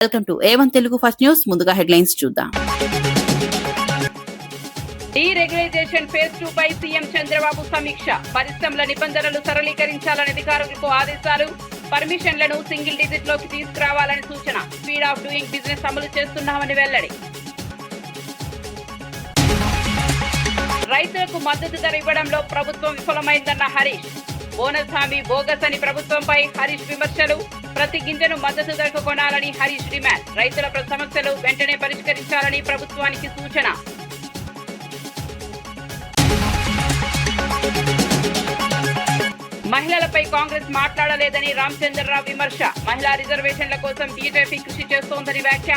Welcome to A1 Telugu first news. ముందుగా headlines చూద్దాం. డీరెగ్యులైజేషన్ phase 2 పై CM Chandrababu సమీక్ష. పరిశ్రమల నిబంధనలు సరళీకరించాలని అధికారులకు ఆదేశాలు. పర్మిషన్లను సింగిల్ డిజిట్ లోకి తీసుకురావాలని సూచన. స్పీడ్ ఆఫ్ డూయింగ్ బిజినెస్ అమలు చేస్తున్నామని వెల్లడి. రైతులకు మద్దతు ధర ఇవ్వడంలో ప్రభుత్వం విఫలమైందన్న హరీష్. బోనస్ హామీ బోగస్ అని ప్రభుత్వంపై హరీష్ విమర్శలు. ప్రతి గింజను మద్దతు ధరకు కొనాలని హరీష్ డిమాండ్. రైతుల సమస్యలు వెంటనే పరిష్కరించాలని ప్రభుత్వానికి సూచన. మహిళలపై కాంగ్రెస్ మాట్లాడలేదని రామచంద్రరావు విమర్శ. మహిళా రిజర్వేషన్ల కోసం బీజేపీ కృషి చేస్తోందని వ్యాఖ్య.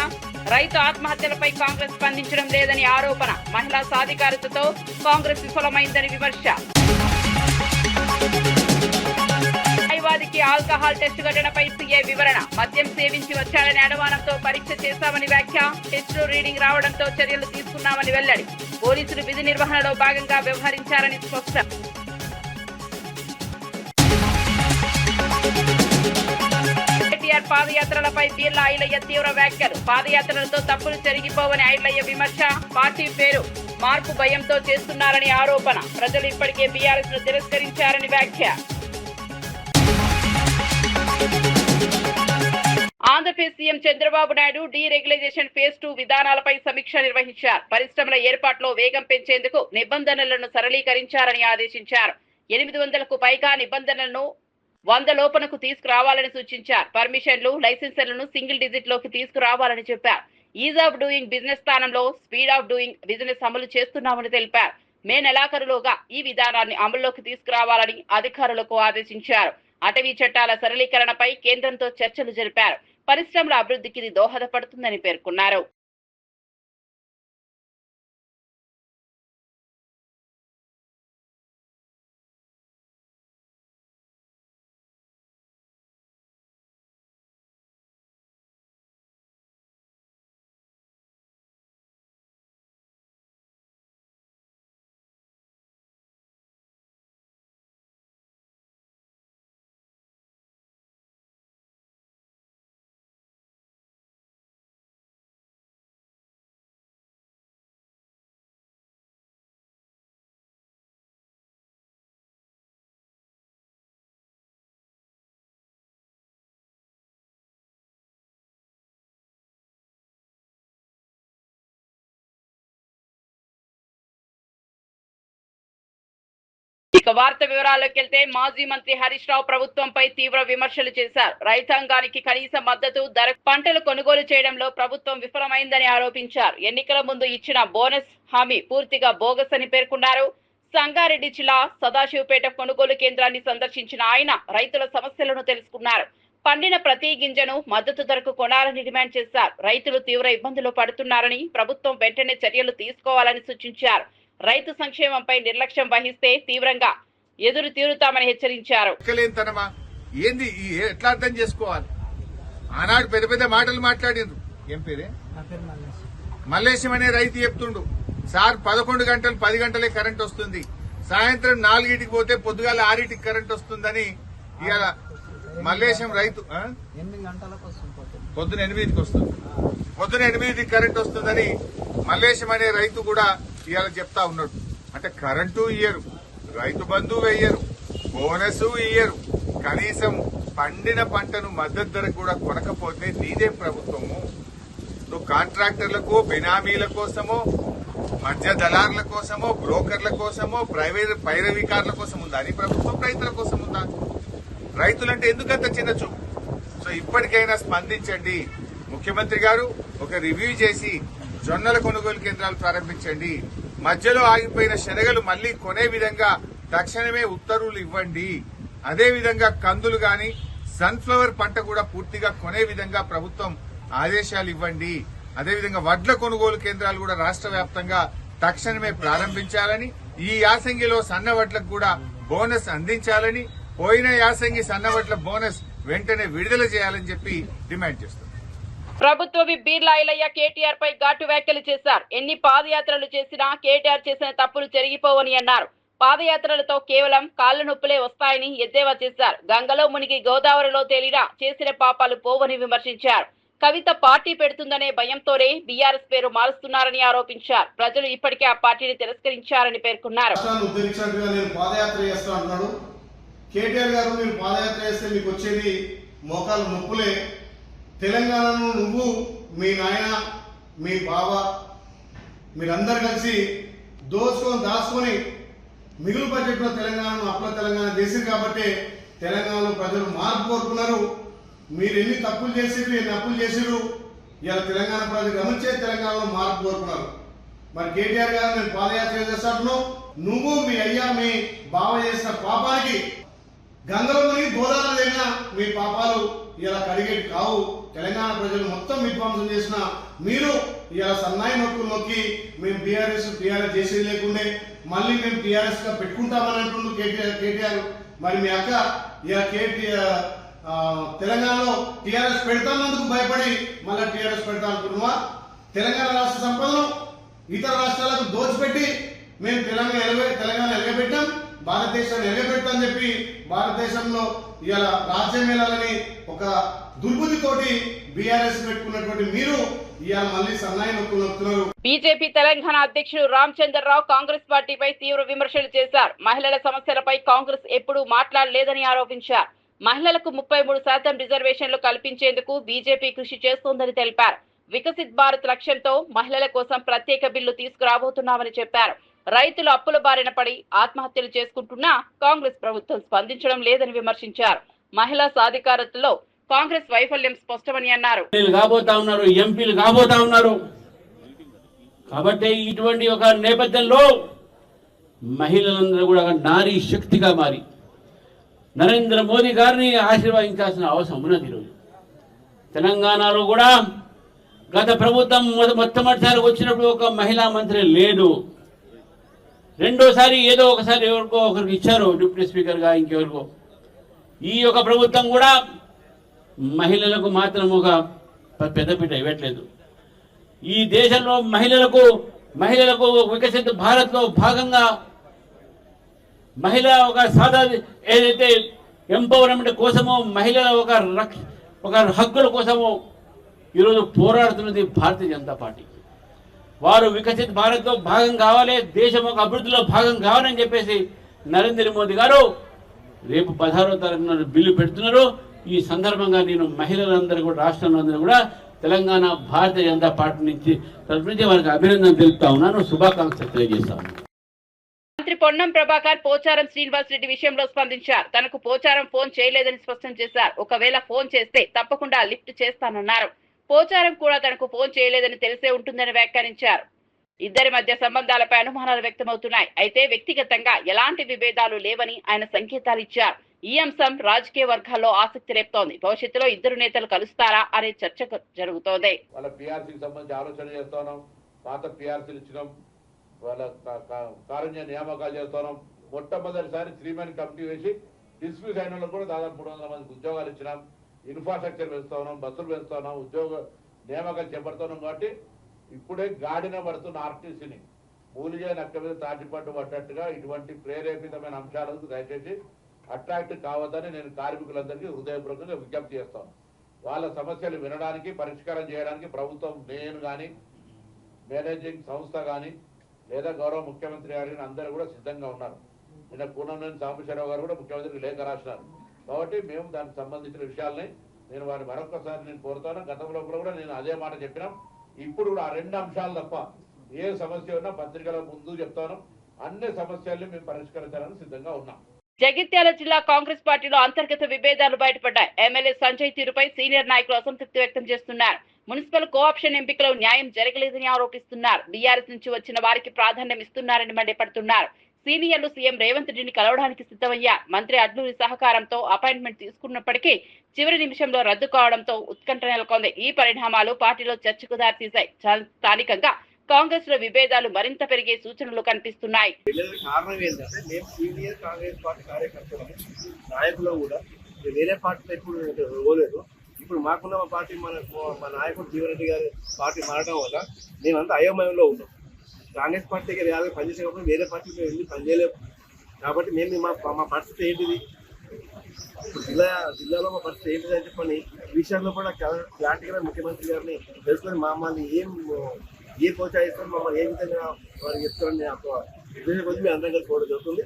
రైతు ఆత్మహత్యలపై కాంగ్రెస్ స్పందించడం లేదని ఆరోపణ. మహిళా సాధికారతతో కాంగ్రెస్ విఫలమైందని విమర్శ. న్యాయవాదికి ఆల్కహాల్ టెస్ట్ ఘటనపై సీఏ వివరణ. మద్యం సేవించి వచ్చాడని అనుమానంతో పరీక్ష చేశామని వ్యాఖ్య. టెస్ట్ లో రీడింగ్ రావడంతో చర్యలు తీసుకున్నామని వెల్లడి. పోలీసులు విధి నిర్వహణలో భాగంగా వ్యవహరించారని స్పష్టం. కేటీఆర్ పాదయాత్రలపై బీర్లా ఐలయ్య తీవ్ర వ్యాఖ్యలు. పాదయాత్రలతో తప్పులు జరిగిపోవని ఐలయ్య విమర్శ. పార్టీ పేరు మార్పు భయంతో చేస్తున్నారని ఆరోపణ. ప్రజలు ఇప్పటికే బీఆర్ఎస్ ను తిరస్కరించారని వ్యాఖ్య. ఆంధ్రప్రదేశ్ సీఎం చంద్రబాబు నాయుడు డీరెగ్యులైజేషన్ ఫేజ్ 2 విధానాలపై సమీక్ష నిర్వహించారు. పరిశ్రమల ఏర్పాటులో వేగం పెంచేందుకు నిబంధనలను సరళీకరించాలని ఆదేశించారు. 800కు పైగా నిబంధనలను 100 లోపలకు తీసుకురావాలని సూచించారు. పర్మిషన్లు, లైసెన్సులను సింగిల్ డిజిట్ లోకి తీసుకురావాలని చెప్పారు. ఈజ్ ఆఫ్ డూయింగ్ బిజినెస్ స్థానంలో స్పీడ్ ఆఫ్ డూయింగ్ బిజినెస్ అమలు చేస్తున్నామని తెలిపారు. మే నెలాఖరులోగా ఈ విధానాన్ని అమల్లోకి తీసుకురావాలని అధికారులకు ఆదేశించారు. అటవీ చట్టాల సరళీకరణపై కేంద్రంతో చర్చలు జరిపారు. పరిశ్రమల అభివృద్ధికి ఇది దోహదపడుతుందని పేర్కొన్నారు. ఇక వార్త వివరాల్లోకి వెళ్తే మాజీ మంత్రి హరీష్ రావు ప్రభుత్వంపై తీవ్ర విమర్శలు చేశారు. రైతాంగానికి కనీస మద్దతు ధర పంటలు కొనుగోలు చేయడంలో ప్రభుత్వం విఫలమైందని ఆరోపించారు. ఎన్నికల ముందు ఇచ్చిన బోనస్ హామీ పూర్తిగా బోగస్ అని పేర్కొన్నారు. సంగారెడ్డి జిల్లా సదాశివపేట కొనుగోలు కేంద్రాన్ని సందర్శించిన ఆయన రైతుల సమస్యలను తెలుసుకున్నారు. పండిన ప్రతి గింజను మద్దతు ధరకు కొనాలని డిమాండ్ చేశారు. రైతులు తీవ్ర ఇబ్బందులు పడుతున్నారని ప్రభుత్వం వెంటనే చర్యలు తీసుకోవాలని సూచించారు. రైతు సంక్షేమంపై నిర్లక్ష్యం వహిస్తే తీవ్రంగా ఎదురు తీరుతామని హెచ్చరించారు. ఏంది ఎట్లా అర్థం చేసుకోవాలి? ఆనాడు పెద్ద పెద్ద మాటలు మాట్లాడిండ్రు. ఏం పేరే? మల్లేశం అనే రైతు చెప్తుండు, సార్ 11 గంటలు 10 గంటలే కరెంట్ వస్తుంది, సాయంత్రం 4కి పోతే పొద్దుగాల 6కి కరెంట్ వస్తుందని ఇవాళ మల్లేశం రైతు పొద్దున 8కి వస్తుంది. పొద్దున 8కి కరెంట్ వస్తుందని మల్లేశం అనే రైతు కూడా ఇవాళ చెప్తా ఉన్నాడు. అంటే కరెంటు ఇయ్యరు, రైతు బంధు వెయ్యరు, బోనస్ ఇయ్యరు, కనీసం పండిన పంటను మద్దతు ధరకు కూడా కొనకపోతే నీదే ప్రభుత్వము. నువ్వు కాంట్రాక్టర్లకు, బినామీల కోసమో, మధ్య దళారుల కోసమో, బ్రోకర్ల కోసమో, ప్రైవేట్ పైరవికారుల కోసం ఉందా నీ ప్రభుత్వం? రైతుల కోసం ఉందా? రైతులంటే ఎందుకంత చిన్న చూపు? సో ఇప్పటికైనా స్పందించండి. ముఖ్యమంత్రి గారు ఒక రివ్యూ చేసి జొన్నల కొనుగోలు కేంద్రాలు ప్రారంభించండి. మధ్యలో ఆగిపోయిన శనగలు మళ్లీ కొనే విధంగా తక్షణమే ఉత్తర్వులు ఇవ్వండి. అదేవిధంగా కందులు గాని సన్ఫ్లవర్ పంట కూడా పూర్తిగా కొనే విధంగా ప్రభుత్వం ఆదేశాలు ఇవ్వండి. అదేవిధంగా వడ్ల కొనుగోలు కేంద్రాలు కూడా రాష్ట్ర వ్యాప్తంగా తక్షణమే ప్రారంభించాలని, ఈ యాసంగిలో సన్న వడ్లకు కూడా బోనస్ అందించాలని, పోయిన యాసంగి సన్న వడ్ల బోనస్ వెంటనే విడుదల చేయాలని చెప్పి డిమాండ్ చేస్తున్నారు. ప్రభుత్వ విప్ బీర్లా ఐలయ్య కేటీఆర్ పై ఘాటు వ్యాఖ్యలు చేశారు. ఎన్ని పాదయాత్రలు చేసినా కేటీఆర్ చేసిన తప్పులు జరిగిపోవని అన్నారు. పాదయాత్రలతో కేవలం కాళ్ల నొప్పులే వస్తాయని ఎద్దేవా చేశారు. గంగలో మునిగి గోదావరిలో తేలినా చేసిన పాపాలు పోవని విమర్శించారు. కవిత పార్టీ పెడుతుందనే భయంతోనే బీఆర్ఎస్ పేరు మారుస్తున్నారని ఆరోపించారు. ప్రజలు ఇప్పటికే ఆ పార్టీని తిరస్కరించారని పేర్కొన్నారు. కేటీఆర్ గారు మీరు పాదయాత్ర చేస్తే మీకు వచ్చేది మోకాలు నొప్పులే. తెలంగాణను నువ్వు, మీ నాయన, మీ బాబా మీరందరూ కలిసి దాచుకొని మిగులు బడ్జెట్లో తెలంగాణను అప్పుల తెలంగాణ చేసింది కాబట్టి తెలంగాణలో ప్రజలు మార్పు కోరుకున్నారు. మీరు ఎన్ని తప్పులు చేసిరు, ఎన్ని అప్పులు చేసిరు, ఇలా తెలంగాణ ప్రజలు గమనించే తెలంగాణలో మార్పు కోరుకున్నారు. మరి కేటీఆర్ గారు నేను పాదయాత్ర చేస్తాను, నువ్వు మీ అయ్యా మీ బావ చేసిన పాపానికి గంగలో మునిగి గోదావరి వెళ్ళిన మీ పాపాలు ఇలా కడిగేటి కావు. తెలంగాణ ప్రజలు మొత్తం విధ్వంసం చేసిన మీరు ఇలా సన్నాయి నొక్కులు నొక్కి మేము టీఆర్ఎస్ చేసేది లేకుండే మళ్ళీ మేము టీఆర్ఎస్ గా పెట్టుకుంటామని అంటుండు కేటీఆర్. మరి మీ అక్క ఇలా తెలంగాణలో టీఆర్ఎస్ పెడతానందుకు భయపడి మళ్ళీ టీఆర్ఎస్ పెడతా అనుకున్నావా? తెలంగాణ రాష్ట్ర సంపదను ఇతర రాష్ట్రాలకు దోచిపెట్టి మేము తెలంగాణ ఎలగబెట్టాం, భారతదేశాన్ని ఎలగబెట్టామని చెప్పి భారతదేశంలో ఇలా రాజ్యం వెళ్ళాలని ఒక దుర్బుద్ధితోటి బీఆర్ఎస్ పెట్టుకున్నటువంటి మీరు ఇవాళ మళ్ళీ సన్నాయి నొక్కులు నొక్కుతున్నారు. బీజేపీ తెలంగాణ అధ్యక్షుడు రామచంద్రరావు కాంగ్రెస్ పార్టీపై తీవ్ర విమర్శలు చేశారు. మహిళల సమస్యలపై కాంగ్రెస్ ఎప్పుడూ మాట్లాడలేదని ఆరోపించారు. మహిళలకు 33% రిజర్వేషన్లు కల్పించేందుకు బీజేపీ కృషి చేస్తోందని తెలిపారు. వికసిత్ భారత్ లక్ష్యంతో మహిళల కోసం ప్రత్యేక బిల్లు తీసుకురాబోతున్నామని చెప్పారు. రైతులు అప్పుల బారిన పడి ఆత్మహత్యలు చేసుకుంటున్నా కాంగ్రెస్ ప్రభుత్వం స్పందించడం లేదని విమర్శించారు. మహిళా సాధికారతలో కాంగ్రెస్ వైఫల్యం స్పష్టమని అన్నారు. ఎంపీలు కాబోతా ఉన్నారు కాబట్టి ఇటువంటి ఒక నేపథ్యంలో మహిళలందరూ కూడా నారీ శక్తిగా మారి నరేంద్ర మోదీ గారిని ఆశీర్వదించాల్సిన అవసరం ఉన్నది. ఈరోజు తెలంగాణలో కూడా గత ప్రభుత్వం మొట్టమొదటిసారి వచ్చినప్పుడు ఒక మహిళా మంత్రి లేడు. రెండోసారి ఏదో ఒకసారి ఎవరికో ఒకరికి ఇచ్చారు, డిప్యూటీ స్పీకర్గా ఇంకెవరికో. ఈ యొక్క ప్రభుత్వం కూడా మహిళలకు మాత్రం ఒక పెద్దపీట ఇవ్వట్లేదు. ఈ దేశంలో మహిళలకు వికసిత భారత్లో భాగంగా మహిళ ఒక ఏదైతే ఎంపవర్మెంట్ కోసమో మహిళల ఒక హక్కుల కోసమో ఈరోజు పోరాడుతున్నది భారతీయ జనతా పార్టీ. వారు వికసిత్ భారత్లో భాగం కావాలి, దేశం ఒక అభివృద్ధిలో భాగం కావాలని చెప్పేసి నరేంద్ర మోదీ గారు రేపు 16వ తారీఖున బిల్లు పెడుతున్నారు. ఈ సందర్భంగా నేను మహిళలందరూ కూడా రాష్ట్రంలో అందరూ కూడా తెలంగాణ భారతీయ జనతా పార్టీ నుంచి వారికి అభినందన తెలుపుతా ఉన్నాను, శుభాకాంక్షలు తెలియజేస్తా ఉన్నాను. మంత్రి పొన్నం ప్రభాకర్ పోచారం శ్రీనివాస్ రెడ్డి విషయంలో స్పందించారు. తనకు పోచారం ఫోన్ చేయలేదని స్పష్టం చేశారు. ఒకవేళ ఫోన్ చేస్తే తప్పకుండా లిఫ్ట్ చేస్తానన్నారు. పోచారం కూడా తనకు ఫోన్ చేయలేదని తెలిసే ఉంటుందని వ్యాఖ్యానించారు. ఇద్దరి మధ్య సంబంధాలపై అనుమానాలు వ్యక్తమవుతున్నాయి. అయితే వ్యక్తిగతంగా ఎలాంటి విభేదాలు లేవని ఆయన సంకేతాలు ఇచ్చారు. ఈ అంశం రాజకీయ వర్గాల్లో ఆసక్తి రేపుతోంది. భవిష్యత్తులో ఇద్దరు నేతలు కలుస్తారా అనే చర్చ జరుగుతోంది. వాళ్ళ పిఆర్సీకి సంబంధించి ఆలోచన చేస్తున్నాం, పాత పిఆర్సీలు ఇచ్చినాం, వాళ్ళ కారుణ్య నియామకాలు చేస్తున్నాం. మొట్టమొదటిసారి 3 మెన్ కమిటీ వేసి డిస్ప్యూస్ అయిన వాళ్ళకు కూడా దాదాపు 300 మందికి ఉద్యోగాలు ఇచ్చినాం. ఇన్ఫ్రాస్ట్రక్చర్ పెంచుతున్నాం, బస్సులు పెంచుతున్నాం, ఉద్యోగ నియామకాలు చేపడుతున్నాం. కాబట్టి ఇప్పుడే గాడిన పడుతున్న ఆర్టీసీని మూలిజే నక్క మీద తాటిపట్టు పడ్డట్టుగా ఇటువంటి ప్రేరేపితమైన అంశాలకు దయచేసి అట్రాక్ట్ కావద్దని నేను కార్మికులందరికీ హృదయపూర్వకంగా విజ్ఞప్తి చేస్తాను. వాళ్ళ సమస్యలు వినడానికి, పరిష్కారం చేయడానికి ప్రభుత్వం, నేను కానీ, మేనేజింగ్ సంస్థ కానీ, లేదా గౌరవ ముఖ్యమంత్రి గారిని అందరూ కూడా సిద్ధంగా ఉన్నారు. నిన్న కూనంనేని సాంబశివరావు గారు కూడా ముఖ్యమంత్రికి లేఖ రాసినారు. కాబట్టి మేము దానికి సంబంధించిన విషయాల్ని నేను వారిని మరొకసారి నేను కోరుతాను. గతంలో కూడా నేను అదే మాట చెప్పినాం. ఇప్పుడు కూడా ఆ 2 అంశాలు తప్ప ఏ సమస్య ఉన్నా పత్రికల ముందు చెప్తాను. అన్ని సమస్యల్ని మేము పరిష్కరించాలని సిద్ధంగా ఉన్నాం. జగిత్యాల జిల్లా కాంగ్రెస్ పార్టీలో అంతర్గత విభేదాలు బయటపడ్డాయి. ఎమ్మెల్యే సంజయ్ తీరుపై సీనియర్ నాయకులు అసంతృప్తి వ్యక్తం చేస్తున్నారు. మున్సిపల్ కోఆప్షన్ ఎంపికలో న్యాయం జరగలేదని ఆరోపిస్తున్నారు. బీఆర్ఎస్ నుంచి వచ్చిన వారికి ప్రాధాన్యం ఇస్తున్నారని మండిపడుతున్నారు. సీనియర్లు సీఎం రేవంత్ రెడ్డిని కలవడానికి సిద్ధమయ్యారు. మంత్రి అడ్లూరి సహకారంతో అపాయింట్మెంట్ తీసుకున్నప్పటికీ చివరి నిమిషంలో రద్దు కావడంతో ఉత్కంఠ నెలకొంది. ఈ పరిణామాలు పార్టీలో చర్చకు దారితీశాయి. స్థానికంగా కాంగ్రెస్ లో విభేదాలు మరింత పెరిగే సూచనలు కనిపిస్తున్నాయి. కారణం ఏంటంటే మేము సీనియర్ కాంగ్రెస్ పార్టీ కార్యకర్తలు, నాయకులు కూడా వేరే పార్టీలో ఇప్పుడు పోలేదు. ఇప్పుడు మాకున్న పార్టీ మా నాయకుడు జీవన్రెడ్డి గారి పార్టీ మారడం వల్ల మేమంతా అయోమయంలో ఉన్నాం. కాంగ్రెస్ పార్టీకి పనిచేసేటప్పుడు వేరే పార్టీకి వెళ్ళి పనిచేయలేము. కాబట్టి మేము మా పరిస్థితి ఏంటిది, ఇప్పుడు జిల్లాలో మా పరిస్థితి ఏంటిది అని చెప్పని విషయంలో కూడా క్లారిటీగా ముఖ్యమంత్రి గారిని తెలుసుకొని మమ్మల్ని ఏ ప్రోత్సహిస్తారు, మమ్మల్ని ఏ విధంగా వారు చెప్తారని ఉద్దేశం కొద్ది మేము అందరం కలిసి పోవడం జరుగుతుంది.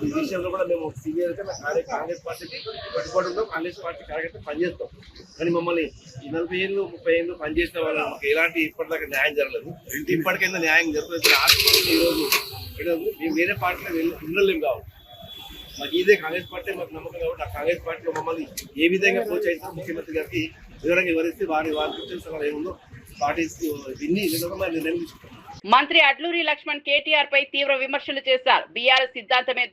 ఈ విషయంలో కూడా మేము సీనియర్గా కాంగ్రెస్ పార్టీకి కట్టుబడి కాంగ్రెస్ పార్టీ కార్యకర్త పనిచేస్తాం. కానీ మమ్మల్ని 40 ఏళ్ళు 30 ఏళ్ళు పనిచేసిన వాళ్ళు మాకు ఎలాంటి ఇప్పటిదాకా న్యాయం జరగలేదు. ఇప్పటికైనా న్యాయం జరుగుతుంది. ఈరోజు మేము వేరే పార్టీలో ఉండలేము కావాలి. మాకు ఇదే కాంగ్రెస్ పార్టీ మాకు నమ్మకం కాబట్టి ఆ కాంగ్రెస్ పార్టీలో మమ్మల్ని ఏ విధంగా ప్రోత్సహిస్తాం ముఖ్యమంత్రి గారికి వివరంగా వివరిస్తే వారి కూర్చొని ఏముందో పార్టీ విన్ని నిర్ణయం తీసుకుంటాం. మంత్రి అడ్లూరి లక్ష్మణ్ కేటీఆర్ పై తీవ్ర విమర్శలు చేశారు. బీఆర్ఎస్ సిద్ధాంతమే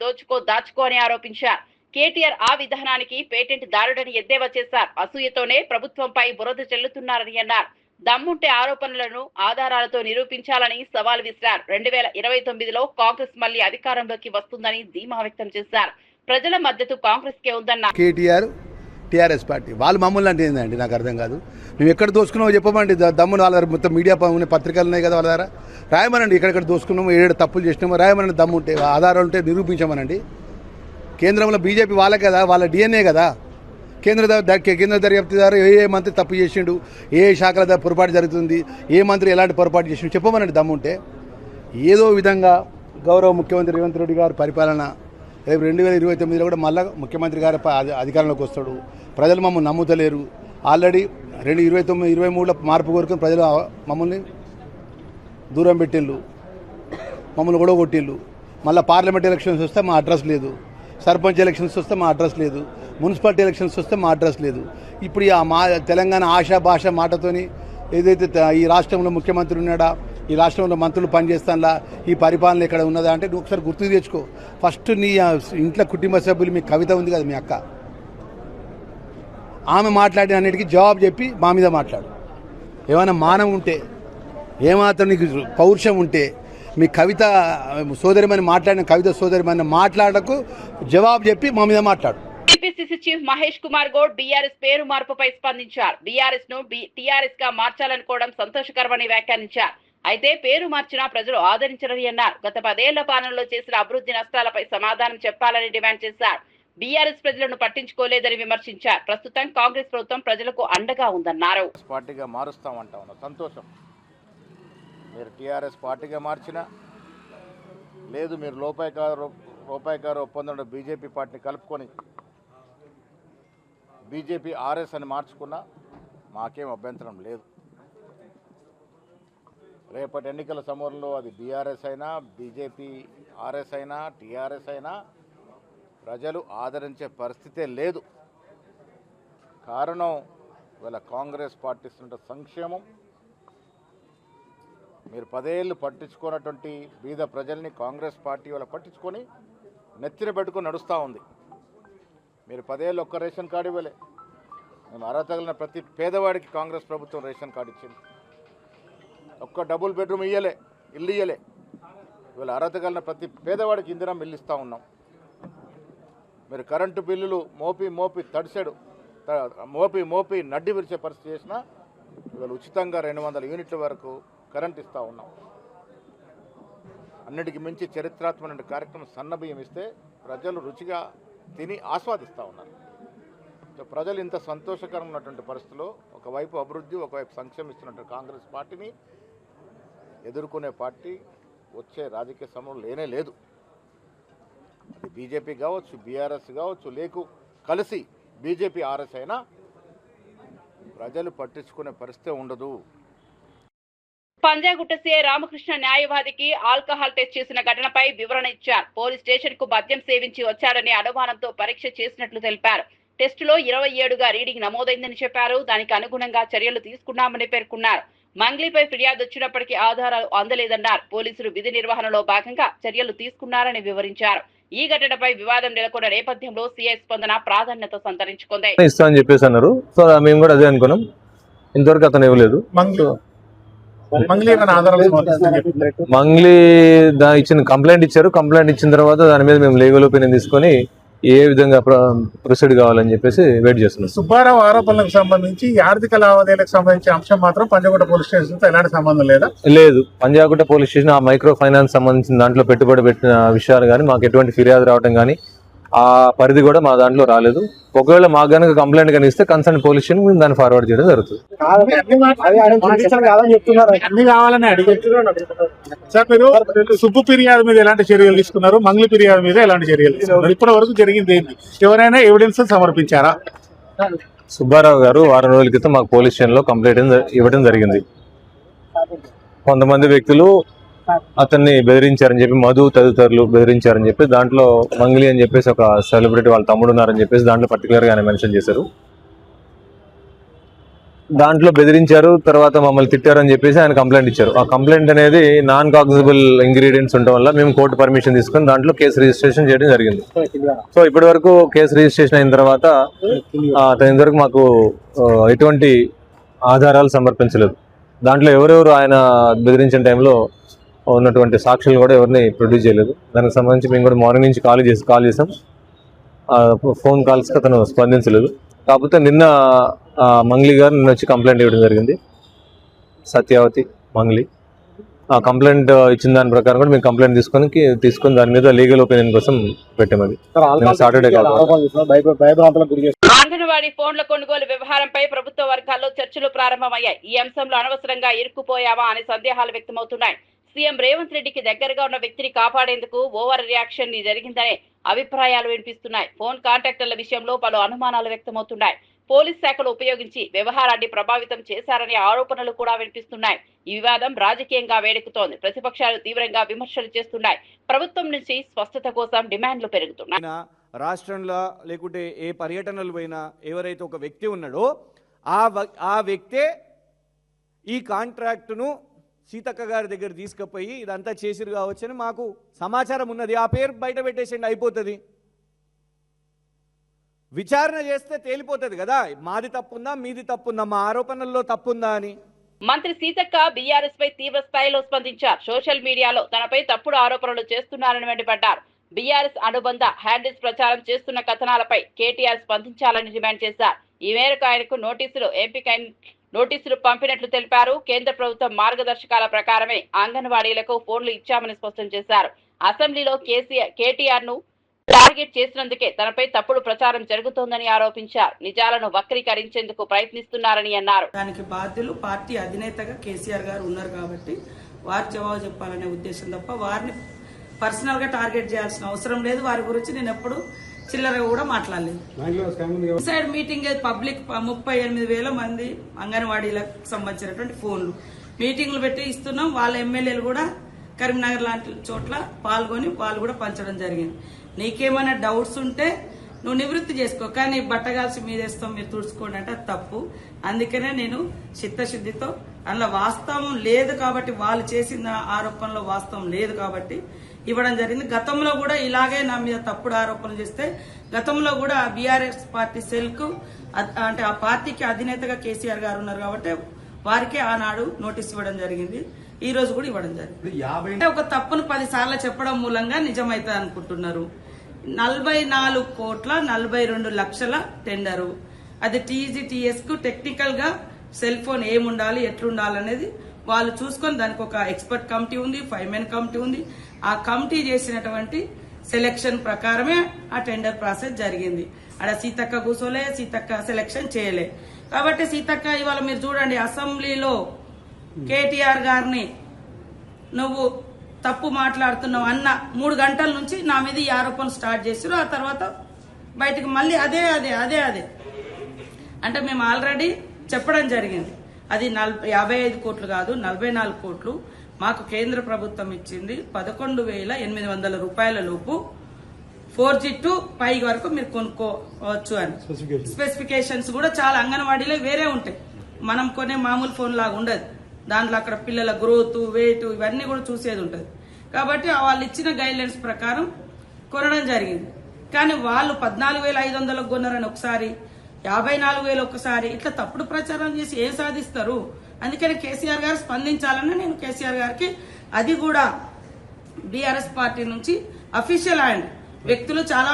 దాచుకో అని ఆరోపించారు. కేటీఆర్ ఆ విధానానికి పేటెంట్ దారుడని ఎద్దేవా చేశారు. అసూయతోనే ప్రభుత్వంపై బురద చెల్లుతున్నారని అన్నారు. దమ్ముంటే ఆరోపణలను ఆధారాలతో నిరూపించాలని సవాల్ విసిరారు. 2029లో కాంగ్రెస్ మళ్లీ అధికారంలోకి వస్తుందని ధీమా వ్యక్తం చేశారు. ప్రజల మద్దతు కాంగ్రెస్ కే ఉందన్నారు. కేటీఆర్ టీఆర్ఎస్ పార్టీ వాళ్ళు మమ్మల్ని అంటే ఏందండి నాకు అర్థం కాదు. మేము ఎక్కడ దోసుకున్నామో చెప్పమండి. దమ్మున వాళ్ళ దగ్గర మొత్తం మీడియా పత్రికలు ఉన్నాయి కదా, వాళ్ళ దగ్గర రాయమనండి. ఎక్కడెక్కడ దోసుకున్నామో ఏడు తప్పులు చేసినామో రాయమనండి. దమ్ము ఉంటే ఆధారాలు ఉంటే నిరూపించమనండి. కేంద్రంలో బీజేపీ వాళ్ళే కదా, వాళ్ళ డిఎన్ఏ కదా. కేంద్ర దర్యాప్తుదారు ఏ మంత్రి తప్పు చేసిండు, ఏ శాఖల దగ్గర పొరపాటు జరుగుతుంది, ఏ మంత్రి ఎలాంటి పొరపాటు చేసిండు చెప్పమనండి దమ్ముంటే. ఏదో విధంగా గౌరవ ముఖ్యమంత్రి రేవంత్ రెడ్డి గారి పరిపాలన రేపు 2029లో కూడా మళ్ళీ ముఖ్యమంత్రి గారి అధికారంలోకి వస్తాడు. ప్రజలు మమ్మల్ని నమ్ముతలేరు. ఆల్రెడీ 2023లో మార్పు కోరుకుని ప్రజలు మమ్మల్ని దూరం పెట్టిళ్ళు, మమ్మల్ని కూడా కొట్టిళ్ళు. మళ్ళీ పార్లమెంట్ ఎలక్షన్స్ వస్తే మా అడ్రస్ లేదు, సర్పంచ్ ఎలక్షన్స్ వస్తే మా అడ్రస్ లేదు, మున్సిపాలిటీ ఎలక్షన్స్ వస్తే మా అడ్రస్ లేదు. ఇప్పుడు మా తెలంగాణ ఆశా భాష మాటతోని ఏదైతే ఈ రాష్ట్రంలో ముఖ్యమంత్రి ఉన్నాడా, ఈ రాష్ట్రంలో మంత్రులు పనిచేస్తానులా, ఈ పరిపాలన ఇక్కడ ఉన్నదా అంటే నువ్వు ఒకసారి గుర్తు తెచ్చుకో. ఫస్ట్ నీ ఇంట్లో కుటుంబ సభ్యులు మీ కవిత ఉంది కదా, మీ అక్క, ఆమె మాట్లాడిన అన్నిటికీ జవాబు చెప్పి మా మీద మాట్లాడు. ఏమైనా మానం ఉంటే, ఏమాత్రం నీకు పౌరుషం ఉంటే, మీ కవిత సోదరిమని మాట్లాడిన కవిత సోదరిమని మాట్లాడకు జవాబు చెప్పి మా మీద మాట్లాడు. TPCC chief Mahesh Kumar Goud BRS పేరు మార్పుపై స్పందించారు. బీఆర్ఎస్ ను టీఆర్ఎస్ గా మార్చాలనుకోవడం సంతోషకరమని వ్యాఖ్యానించారు. అయితే పేరు మార్చినా ప్రజలు ఆదరించరని అన్నారు. గత 10 ఏళ్ల పాలనలో చేసిన అభివృద్ధి నష్టాలపై సమాధానం చెప్పాలని డిమాండ్ చేశారు. బీఆర్ఎస్ ప్రజలను పట్టించుకోలేదని విమర్శించారు. ప్రస్తుతం కాంగ్రెస్ ప్రభుత్వం ప్రజలకు అండగా ఉందన్నారు. పార్టీగా మారుస్తామంటా ఉన్నా సంతోషం. మీరు టీఆర్ఎస్ పార్టీగా మార్చినా లేదు, మీరు రూపాయికారు ఒప్పందంలో బీజేపీ పార్టీని కలుపుకొని బీజేపీ ఆర్ఎస్ అని మార్చుకున్నా మాకేం అభ్యంతరం లేదు. రేపటి ఎన్నికల సమయంలో అది బీఆర్ఎస్ అయినా, బీజేపీ ఆర్ఎస్ అయినా, టీఆర్ఎస్ అయినా ప్రజలు ఆదరించే పరిస్థితే లేదు. కారణం వీళ్ళ కాంగ్రెస్ పార్టీ ఇస్తున్న సంక్షేమం. మీరు 10 ఏళ్ళు పట్టించుకున్నటువంటి బీద ప్రజల్ని కాంగ్రెస్ పార్టీ వాళ్ళ పట్టించుకొని నెత్తిన పెట్టుకొని నడుస్తూ ఉంది. మీరు 10 ఏళ్ళు ఒక్క రేషన్ కార్డు ఇవ్వలే. మేము అర్హత కలిగిన ప్రతి పేదవాడికి కాంగ్రెస్ ప్రభుత్వం రేషన్ కార్డు ఇచ్చింది. ఒక్క డబుల్ బెడ్రూమ్ ఇవ్వలే, ఇల్లు ఇవ్వలే. ఇవాళ అర్హత కలిగిన ప్రతి పేదవాడికి ఇందిరా ఇల్లు ఇస్తూ ఉన్నాం. మీరు కరెంటు బిల్లులు మోపి తడిసాడు, మోపి నడ్డి విరిచే పరిస్థితి చేసినా ఇవాళ ఉచితంగా 200 యూనిట్ల వరకు కరెంట్ ఇస్తూ ఉన్నాం. అన్నిటికీ మించి చరిత్రాత్మక కార్యక్రమం సన్నబియ్యం ఇస్తే ప్రజలు రుచిగా తిని ఆస్వాదిస్తూ ఉన్నారు. ప్రజలు ఇంత సంతోషకరంగా ఉన్నటువంటి పరిస్థితుల్లో ఒకవైపు అభివృద్ధి, ఒకవైపు సంక్షేమం ఇస్తున్నటువంటి కాంగ్రెస్ పార్టీని ఎదుర్కొనే పార్టీ వచ్చే రాజకీయ సమయంలో లేనే లేదు. అది బీజేపీ కావచ్చు, బీఆర్ఎస్ కావచ్చు, కలిసి బీజేపీ ఆర్ఎస్ అయినా ప్రజలు పట్టించుకునే పరిస్థితి ఉండదు. పంజాగుట్ట సీఐ రామకృష్ణ న్యాయవాదికి ఆల్కహాల్ టెస్ట్ చేసిన ఘటనపై వివరణ ఇచ్చారు. పోలీస్ స్టేషన్ కు మద్యం సేవించి వచ్చాడని అనుమానంతో పరీక్ష చేసినట్లు తెలిపారు. టెస్టులో 27గా రీడింగ్ నమోదైందని చెప్పారు. దానికి అనుగుణంగా చర్యలు తీసుకున్నామని పేర్కొన్నారు. మంగ్లీపై ఫిర్యాదు వచ్చినప్పటికీ ఆధారాలు అందలేదన్నారు. పోలీసులు విధి నిర్వహణలో భాగంగా చర్యలు తీసుకున్నారని వివరించారు. ఈ ఘటనపై వివాదం నెలకొన్న నేపథ్యంలో సీఐ స్పందన ప్రాధాన్యత సంతరించుకుంది. ఇస్తామని చెప్పేసి అన్నారు. సో మేము కూడా అదే అనుకున్నాం. ఇంతవరకు అతను ఇవ్వలేదు. మంగ్లీ ఇచ్చిన కంప్లైంట్ ఇచ్చారు. కంప్లైంట్ ఇచ్చిన తర్వాత దాని మీద మేము లీగల్ ఒపీనియన్ తీసుకొని ఏ విధంగా ప్రొసీడ్ కావాలని చెప్పేసి వెయిట్ చేస్తున్నాం. సుబ్బారావు ఆరోపణలకు సంబంధించి ఆర్థిక లావాదేవీలకు సంబంధించిన అంశం మాత్రం పంజాగుట్ట పోలీస్ స్టేషన్ తో ఎలాంటి సంబంధం లేదా? లేదు, పంజాగుట్ట పోలీస్ స్టేషన్ ఆ మైక్రో ఫైనాన్స్ సంబంధించిన దాంట్లో పెట్టుబడి పెట్టిన విషయాలు కానీ మాకు ఎటువంటి ఫిర్యాదు రావడం కానీ ఆ పరిధి కూడా మా దాంట్లో రాలేదు. ఒకవేళ మాకు కనుక కంప్లైంట్ కానీ ఇస్తే కన్సర్న్ పోలీస్ స్టేషన్ మేము దాన్ని ఫార్వర్డ్ చేయడం జరుగుతుంది. అన్ని కావాలని అడిగారు సార్. మీరు సుబ్బు ఫిర్యాదు మీద ఎలాంటి చర్యలు తీసుకున్నారు, మంగ్లీ ఫిర్యాదు మీద ఎలాంటి చర్యలు తీసుకున్నారు? ఇప్పటి వరకు జరిగింది ఏంటి? ఎవరైనా ఎవిడెన్స్ సమర్పించారా? సుబ్బారావు గారు వారం రోజుల క్రితం మాకు పోలీస్ స్టేషన్లో కంప్లైంట్ ఇవ్వడం జరిగింది. కొంతమంది వ్యక్తులు అతన్ని బెదిరించారని చెప్పి, మధు తదితరులు బెదిరించారని చెప్పి, దాంట్లో మంగ్లీ అని చెప్పేసి ఒక సెలబ్రిటీ వాళ్ళ తమ్ముడు ఉన్నారని చెప్పేసి దాంట్లో పర్టికులర్గా ఆయన మెన్షన్ చేశారు. దాంట్లో బెదిరించారు, తర్వాత మమ్మల్ని తిట్టారని చెప్పేసి ఆయన కంప్లైంట్ ఇచ్చారు. ఆ కంప్లైంట్ అనేది నాన్ కాగ్నిజబుల్ ఇంగ్రీడియంట్స్ ఉండడం వల్ల మేము కోర్టు పర్మిషన్ తీసుకొని దాంట్లో కేసు రిజిస్ట్రేషన్ చేయడం జరిగింది. సో ఇప్పటి వరకు కేసు రిజిస్ట్రేషన్ అయిన తర్వాత అతని వరకు మాకు ఎటువంటి ఆధారాలు సమర్పించలేదు. దాంట్లో ఎవరెవరు ఆయన బెదిరించిన టైంలో ఉన్నటువంటి సాక్షులు కూడా ఎవరిని ప్రొడ్యూస్ చేయలేదు. దానికి సంబంధించి మేము కూడా మార్నింగ్ నుంచి కాల్ చేసాం. ఫోన్ కాల్స్కి అతను స్పందించలేదు. కాకపోతే నిన్న మంగ్లీ గారు నిన్న వచ్చి కంప్లైంట్ ఇవ్వడం జరిగింది, సత్యావతి మంగ్లీ. ఆ కంప్లైంట్ ఇచ్చిన దాని ప్రకారం కూడా మేము కంప్లైంట్ తీసుకొని దాని మీద లీగల్ ఒపీనియన్ కోసం పెట్టామది. సాటర్డే అంగన్వాడీ ఫోన్ల కొనుగోలు వ్యవహారంపై ప్రభుత్వ వర్గాల్లో చర్చలు ప్రారంభమయ్యాయి. ఈ అంశంలో అనవసరంగా ఇరుక్కుపోయావా అనే సందేహాలు వ్యక్తమవుతున్నాయి. సీఎం రేవంత్ రెడ్డికి దగ్గరగా ఉన్న వ్యక్తిని కాపాడేందుకు ఓవర్ రియాక్షన్ జరిగిందనే అభిప్రాయాలు వినిపిస్తున్నాయి. ఫోన్ కాంటాక్టర్ల విషయంలో పలు అనుమానాలు వ్యక్తమవుతున్నాయి. పోలీస్ శాఖలు ఉపయోగించి వ్యవహారాన్ని ప్రభావితం చేశారనే ఆరోపణలు కూడా వినిపిస్తున్నాయి. ఈ వివాదం రాజకీయంగా వేడెక్కుతోంది. ప్రతిపక్షాలు తీవ్రంగా విమర్శలు చేస్తున్నాయి. ప్రభుత్వం నుంచి స్పష్టత కోసం డిమాండ్లు పెరుగుతున్నాయి. రాష్ట్రంలో లేకుంటే ఏ పర్యటనలు పోయినా ఎవరైతే ఒక వ్యక్తి ఉన్నాడో ఆ వ్యక్తే ఈ కాంట్రాక్టును సీతక్క గారి దగ్గర తీసుకుపోయి ఇదంతా చేసిరు కావచ్చని మాకు సమాచారం ఉన్నది. ఆ పేరు బయట పెట్టేసేయండి, అయిపోతుంది. విచారణ చేస్తే తేలిపోతుంది కదా, మాది తప్పుందా మీది తప్పుందా, మా ఆరోపణల్లో తప్పుందా అని. మంత్రి సీతక్క బీఆర్ఎస్ పై తీవ్ర స్థాయిలో స్పందించారు. సోషల్ మీడియాలో తనపై తప్పుడు ఆరోపణలు చేస్తున్నారని మండిపడ్డారు. బీఆర్ఎస్ అనుబంధ హ్యాండిల్స్ ప్రచారం చేస్తున్న కథనాలపై కేటీఆర్ స్పందించాలని డిమాండ్ చేశారు. ఈ మేరకు ఆయనకు నోటీసులు పంపినట్లు తెలిపారు. కేంద్ర ప్రభుత్వం మార్గదర్శకాల ప్రకారమే అంగన్వాడీలకు ఫోన్లు ఇచ్చామని స్పష్టం చేశారు. అసెంబ్లీలో కేటీఆర్ ను టార్గెట్ చేసినందుకే తనపై తప్పుడు ప్రచారం జరుగుతోందని ఆరోపించారు. నిజాలను వక్రీకరించేందుకు ప్రయత్నిస్తున్నారని అన్నారు. దానికి బాధ్యులు పార్టీ అధినేతగా కేసీఆర్ గారు ఉన్నారు కాబట్టి వారు జవాబు చెప్పాలనే ఉద్దేశం తప్ప వారిని పర్సనల్ గా టార్గెట్ చేయాల్సిన అవసరం లేదు. వారి గురించి నేను ఎప్పుడు చిల్లరగా కూడా మాట్లాడలేదు. సైడ్ మీటింగ్ పబ్లిక్ 38,000 మంది అంగన్వాడీలకు సంబంధించినటువంటి ఫోన్లు మీటింగ్లు పెట్టి ఇస్తున్నాం. వాళ్ళ ఎమ్మెల్యేలు కూడా కరీంనగర్ లాంటి చోట్ల పాల్గొని వాళ్ళు కూడా పంచడం జరిగింది. నీకేమైనా డౌట్స్ ఉంటే నువ్వు నివృత్తి చేసుకో, కానీ బట్టగాల్సి మీదేస్తాం మీరు తుడుచుకోండి అంటే అది తప్పు. అందుకనే నేను చిత్తశుద్ధితో అందులో వాస్తవం లేదు కాబట్టి, వాళ్ళు చేసిన ఆరోపణలో వాస్తవం లేదు కాబట్టి ఇవ్వడం జరిగింది. గతంలో కూడా ఇలాగే నా మీద తప్పుడు ఆరోపణలు చేస్తే గతంలో కూడా బీఆర్ఎస్ పార్టీ సెల్ కు అంటే ఆ పార్టీకి అధినేతగా కేసీఆర్ గారు ఉన్నారు కాబట్టి వారికే ఆనాడు నోటీస్ ఇవ్వడం జరిగింది. ఈ రోజు కూడా ఇవ్వడం జరిగింది. ఒక తప్పును 10 సార్లు చెప్పడం మూలంగా నిజమైతే అనుకుంటున్నారు. 44,42 లక్షల టెండరు. అది టీజీటీఎస్ కు టెక్నికల్ గా సెల్ ఫోన్ ఏముండాలి ఎట్లుండాలనేది వాళ్ళు చూసుకొని దానికి ఒక ఎక్స్పర్ట్ కమిటీ ఉంది, 5 మెన్ కమిటీ ఉంది. ఆ కమిటీ చేసినటువంటి సెలెక్షన్ ప్రకారమే ఆ టెండర్ ప్రాసెస్ జరిగింది. అక్కడ సీతక్క కూర్చోలే, సీతక్క సెలెక్షన్ చేయలే. కాబట్టి సీతక్క ఇవాళ మీరు చూడండి, అసెంబ్లీలో కేటీఆర్ గారిని నువ్వు తప్పు మాట్లాడుతున్నావు అన్న 3 గంటల నుంచి నా మీద ఈ ఆరోపణలు స్టార్ట్ చేశారు. ఆ తర్వాత బయటకు మళ్ళీ అదే అంటే మేము ఆల్రెడీ చెప్పడం జరిగింది. అది 55 కోట్లు కాదు, 44 కోట్లు మాకు కేంద్ర ప్రభుత్వం ఇచ్చింది. 11,800 రూపాయల లోపు 4G to 5 వరకు మీరు కొనుక్కోవచ్చు అని. స్పెసిఫికేషన్స్ కూడా చాలా అంగన్వాడీలో వేరే ఉంటాయి, మనం కొనే మామూలు ఫోన్ లాగా ఉండదు. దాంట్లో అక్కడ పిల్లల గ్రోత్, వెయిట్ ఇవన్నీ కూడా చూసేది ఉంటుంది. కాబట్టి వాళ్ళు ఇచ్చిన గైడ్ లైన్స్ ప్రకారం కొనడం జరిగింది. కానీ వాళ్ళు 14,500 కొన్నారని ఒకసారి, 54,000 ఒకసారి, ఇట్లా తప్పుడు ప్రచారం చేసి ఏం సాధిస్తారు? అందుకని కేసీఆర్ గారు స్పందించాలని నేను కేసీఆర్ గారికి, అది కూడా బీఆర్ఎస్ పార్టీ నుంచి అఫీషియల్ హ్యాండ్. వ్యక్తులు చాలా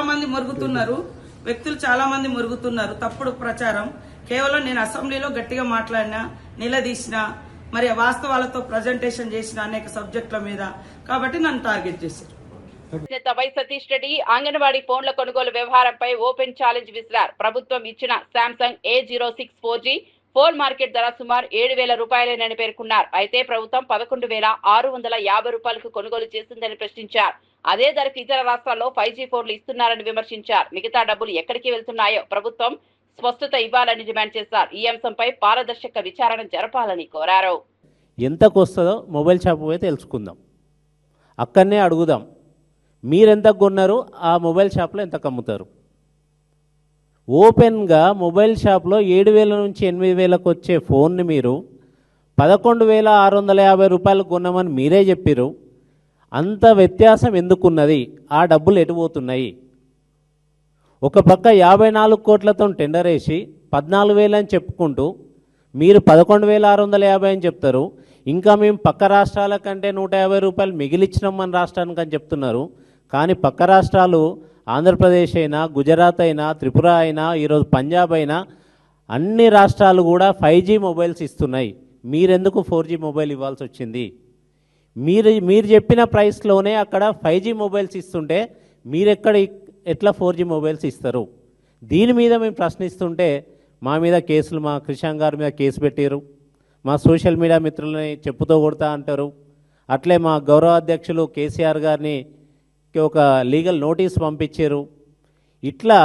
మంది మురుగుతున్నారు తప్పుడు ప్రచారం. కేవలం నేను అసెంబ్లీలో గట్టిగా మాట్లాడినా, నిలదీసిన, మరి వాస్తవాలతో ప్రజెంటేషన్ చేసిన అనేక సబ్జెక్టుల మీద, కాబట్టి నన్ను టార్గెట్ చేశారు. వై సతీష్ రెడ్డి అంగన్వాడీ ఫోన్ల కొనుగోలు వ్యవహారంపై ఓపెన్ ఛాలెంజ్ విసిరారు. ప్రభుత్వం ఇచ్చిన Samsung A06 4G phone market ధర సుమారు 7,000 రూపాయలేనని పేర్కొన్నారు. అయితే ప్రభుత్వం 11,650 రూపాయలకు కొనుగోలు చేసిందని ప్రశ్నించారు. అదే ధరకు ఇతర రాష్ట్రాల్లో 5G ఫోన్లు ఇస్తున్నారని విమర్శించారు. మిగతా డబ్బులు ఎక్కడికి వెళ్తున్నాయో ప్రభుత్వం స్పష్టత ఇవ్వాలని డిమాండ్ చేశారు. ఈ అంశంపై పారదర్శక విచారణ జరపాలని కోరారు. ఎంతకు వస్తుందో మొబైల్ షాప్ పోయి తెలుసుకుందాం, అక్కడనే అడుగుదాం. మీరెంత కొన్నారు, ఆ మొబైల్ షాప్లో ఎంత అమ్ముతారు? ఓపెన్గా మొబైల్ షాప్లో 7,000 నుంచి 8,000కు వచ్చే ఫోన్ని మీరు 11,650 రూపాయలకు కొన్నామని మీరే చెప్పారు. అంత వ్యత్యాసం ఎందుకున్నది? ఆ డబ్బులు ఎటు పోతున్నాయి? ఒక పక్క 54 కోట్లతో టెండర్ వేసి 14,000 అని చెప్పుకుంటూ మీరు 11,650 అని చెప్తారు. ఇంకా మేము పక్క రాష్ట్రాల కంటే 150 రూపాయలు మిగిలిచ్చినాం మన రాష్ట్రానికి అని చెప్తున్నారు. కానీ పక్క రాష్ట్రాలు ఆంధ్రప్రదేశ్ అయినా, గుజరాత్ అయినా, త్రిపుర అయినా, ఈరోజు పంజాబ్ అయినా అన్ని రాష్ట్రాలు కూడా 5G మొబైల్స్ ఇస్తున్నాయి. మీరెందుకు 4G మొబైల్ ఇవ్వాల్సి వచ్చింది? మీరు చెప్పిన ప్రైస్లోనే అక్కడ 5G మొబైల్స్ ఇస్తుంటే ఎట్లా 4G మొబైల్స్ ఇస్తారు? దీని మీద మేము ప్రశ్నిస్తుంటే మా మీద కేసులు, మా కృషాంక్ గారి మీద కేసు పెట్టారు. మా సోషల్ మీడియా మిత్రులని చెప్పుతో కొడతా అంటారు. అట్లే మా గౌరవ అధ్యక్షులు కేసీఆర్ గారిని ఒక లీగల్ నోటీస్ పంపించారు. ఇట్లా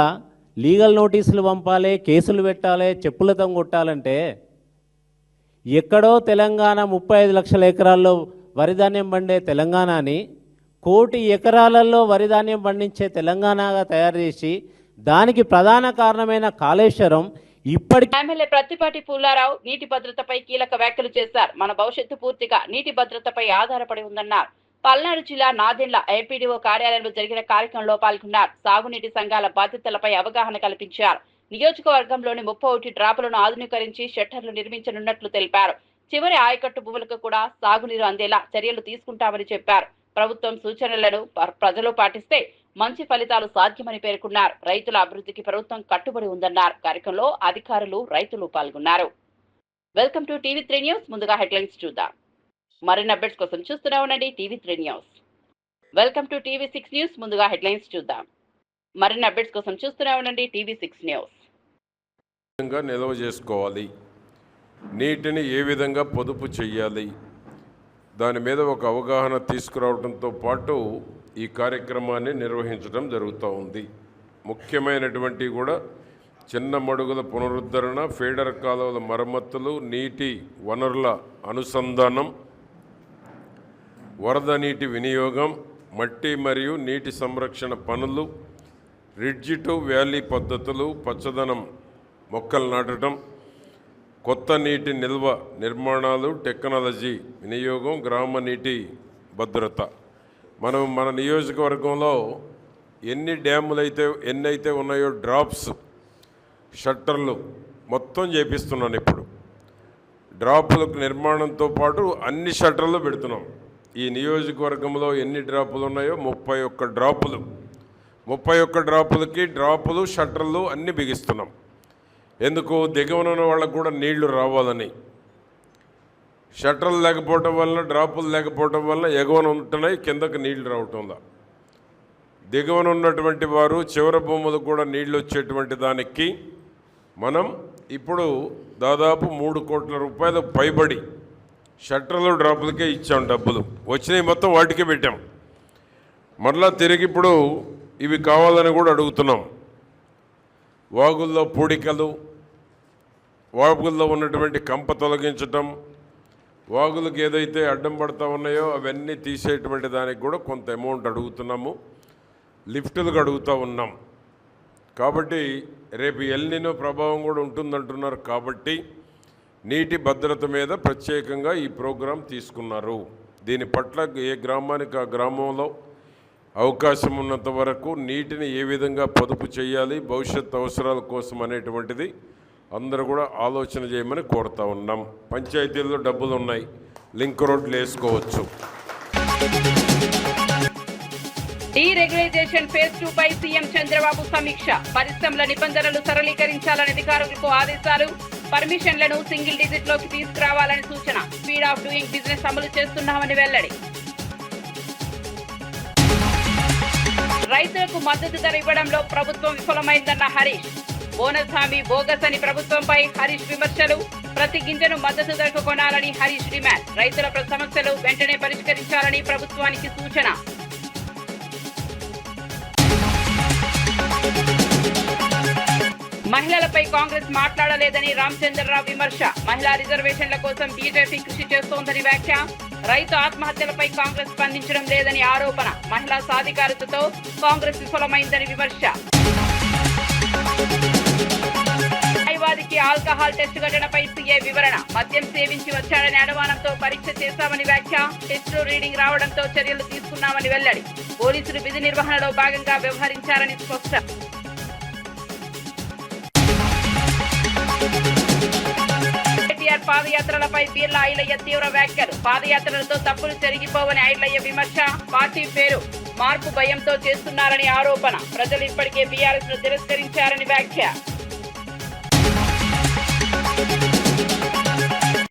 లీగల్ నోటీసులు పంపాలి, కేసులు పెట్టాలి, చెప్పులతో కొట్టాలంటే ఎక్కడో తెలంగాణ 35 లక్షల ఎకరాల్లో వరిధాన్యం పండే తెలంగాణని 1 కోటి ఎకరాలలో వరిధాన్యం పండించే తెలంగాణగా తయారు చేసి దానికి ప్రధాన కారణమైన కాళేశ్వరం ఇప్పటికీ. ఎమ్మెల్యే ప్రత్తిపాటి పుల్లారావు నీటి భద్రతపై కీలక వ్యాఖ్యలు చేశారు. మన భవిష్యత్తు పూర్తిగా నీటి భద్రతపై ఆధారపడి ఉందన్నారు. పల్నాడు జిల్లా నాదెండ్ల ఎంపీడీఓ కార్యాలయంలో జరిగిన కార్యక్రమంలో పాల్గొన్నారు. సాగునీటి సంఘాల బాధ్యతలపై అవగాహన కల్పించారు. నియోజకవర్గంలోని 31 డ్రాపులను ఆధునీకరించి షట్టర్లు నిర్మించనున్నట్లు తెలిపారు. చివరి ఆయకట్టు భూములకు కూడా సాగునీరు అందేలా చర్యలు తీసుకుంటామని చెప్పారు. ప్రభుత్వం సూచనలను ప్రజలు పాటిస్తే మంచి ఫలితాలు సాధ్యమని పేర్కొన్నారు. రైతుల అభివృద్ధికి ప్రభుత్వం కట్టుబడి ఉందన్నారు. కార్యక్రమంలో అధికారులు, రైతులు పాల్గొన్నారు. Welcome to TV3 news. ముందుగా హెడ్లైన్స్ చూద్దాం. మరిన్ని అప్డేట్స్ కోసం చూస్తూనే ఉండండి TV3 news. Welcome to TV6 news. ముందుగా హెడ్లైన్స్ చూద్దాం. మరిన్ని అప్డేట్స్ కోసం చూస్తూనే ఉండండి TV6 న్యూస్. నిల్వ చేసుకోవాలి, నీటిని ఏ విధంగా పొదుపు చేయాలి, దాని మీద ఒక అవగాహన తీసుకురావడంతో పాటు ఈ కార్యక్రమాన్ని నిర్వహించడం జరుగుతూ ఉంది. ముఖ్యమైనటువంటి కూడా చిన్న మడుగుల పునరుద్ధరణ, ఫీడర్ కాలువల మరమ్మతులు, నీటి వనరుల అనుసంధానం, వరద నీటి వినియోగం, మట్టి మరియు నీటి సంరక్షణ పనులు, రిడ్జి టు వ్యాలీ పద్ధతులు, పచ్చదనం మొక్కలు నాటడం, కొత్త నీటి నిల్వ నిర్మాణాలు, టెక్నాలజీ వినియోగం, గ్రామ నీటి భద్రత. మన నియోజకవర్గంలో ఎన్నైతే ఉన్నాయో డ్రాప్స్, షట్టర్లు మొత్తం చేపిస్తున్నాను. ఇప్పుడు డ్రాపులకు నిర్మాణంతో పాటు అన్ని షట్టర్లు పెడుతున్నాం. ఈ నియోజకవర్గంలో ఎన్ని డ్రాపులు ఉన్నాయో 31 డ్రాపులు. 31 డ్రాపులకి డ్రాపులు, షట్టర్లు అన్నీ బిగిస్తున్నాం. ఎందుకు? దిగువన వాళ్ళకు కూడా నీళ్లు రావాలని. షట్టర్లు లేకపోవటం వలన, డ్రాపులు లేకపోవటం వలన ఎగువన ఉంటున్నాయి, కిందకు నీళ్లు రావటంలా. దిగువన ఉన్నటువంటి వారు చివరి భూములకు కూడా నీళ్లు వచ్చేటువంటి దానికి మనం ఇప్పుడు దాదాపు 3 కోట్ల రూపాయలు పైబడి షట్టర్లు, డ్రాపులకే ఇచ్చాం. డబ్బులు వచ్చినాయి, మొత్తం వాటికే పెట్టాం. మరలా తిరిగి ఇప్పుడు ఇవి కావాలని కూడా అడుగుతున్నాం. వాగుల్లో పూడికలు, వాగుల్లో ఉన్నటువంటి కంప తొలగించటం, వాగులకు ఏదైతే అడ్డం పడుతూ ఉన్నాయో అవన్నీ తీసేటువంటి దానికి కూడా కొంత అమౌంట్ అడుగుతున్నాము. లిఫ్టులకు అడుగుతూ ఉన్నాం. కాబట్టి రేపు ఎల్నినో ప్రభావం కూడా ఉంటుందంటున్నారు. కాబట్టి నీటి భద్రత మీద ప్రత్యేకంగా ఈ ప్రోగ్రాం తీసుకున్నారు. దీని పట్ల ఏ గ్రామానికి ఆ గ్రామంలో అవకాశం ఉన్నంత వరకు నీటిని ఏ విధంగా పొదుపు చేయాలి, భవిష్యత్ అవసరాల కోసం అనేటువంటిది అందరూ కూడా ఆలోచన చేయమని కోరుతా ఉన్నాం. పంచాయతీల్లో డబ్బులు ఉన్నాయి, లింక్ రోడ్లు వేసుకోవచ్చు. డీరెగ్యులైజేషన్ ఫేజ్ 2 పై సీఎం చంద్రబాబు సమీక్ష. పరిశ్రమల నిబంధనలు సరళీకరించాలని అధికారులకు ఆదేశాలు. పర్మిషన్లను సింగిల్ డిజిట్ లోకి తీసుకురావాలని సూచన. స్పీడ్ ఆఫ్ డూయింగ్ బిజినెస్ అమలు చేస్తున్నామని వెల్లడి. రైతులకు మద్దతు ధర ఇవ్వడంలో ప్రభుత్వం విఫలమైందన్న హరీష్. బోనస్ హామీ బోగస్ అని ప్రభుత్వంపై హరీష్ విమర్శలు. ప్రతి గింజను మద్దతు ధరకు కొనాలని హరీష్ డిమాండ్. రైతుల సమస్యలు వెంటనే పరిష్కరించాలని ప్రభుత్వానికి సూచన. మహిళలపై కాంగ్రెస్ మాట్లాడలేదని రామచంద్రరావు విమర్శ. మహిళా రిజర్వేషన్ల కోసం బీజేపీ కృషి చేస్తోందని వ్యాఖ్య. రైతు ఆత్మహత్యలపై కాంగ్రెస్ స్పందించడం లేదని ఆరోపణ. మహిళా సాధికారతతో కాంగ్రెస్ విఫలమైందని విమర్శ. న్యాయవాదికి ఆల్కహాల్ టెస్ట్ ఘటనపై సీఏ వివరణ. మద్యం సేవించి వచ్చాడని అనుమానంతో పరీక్ష చేశామని వ్యాఖ్య. టెస్టులో రీడింగ్ రావడంతో చర్యలు తీసుకున్నామని వెల్లడి. పోలీసులు విధి నిర్వహణలో భాగంగా వ్యవహరించారని స్పష్టం. కేటీఆర్ పాదయాత్రలపై బీర్ల ఐలయ్య తీవ్ర వ్యాఖ్యలు. పాదయాత్రలతో తప్పులు జరిగిపోవని ఐలయ్య విమర్శ. పార్టీ పేరు మార్పు భయంతో చేస్తున్నారని ఆరోపణ. ప్రజలు ఇప్పటికే బీఆర్ఎస్ ను తిరస్కరించారని వ్యాఖ్య.